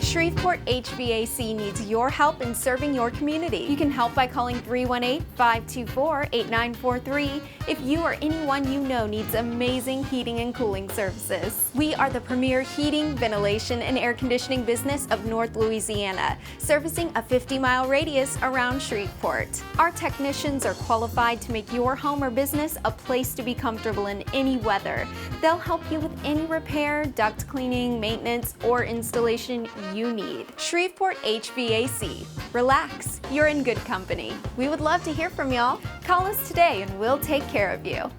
Shreveport H.V.A.C. needs your help in serving your community. You can help by calling 318-524-8943 if you or anyone you know needs amazing heating and cooling services. We are the premier heating, ventilation, and air conditioning business of North Louisiana, servicing a 50-mile radius around Shreveport. Our technicians are qualified to make your home or business a place to be comfortable in any weather. They'll help you with any repair, duct cleaning, maintenance, or installation you need. Shreveport H.V.A.C. Relax, you're in good company. We would love to hear from y'all. Call us today and we'll take care of you.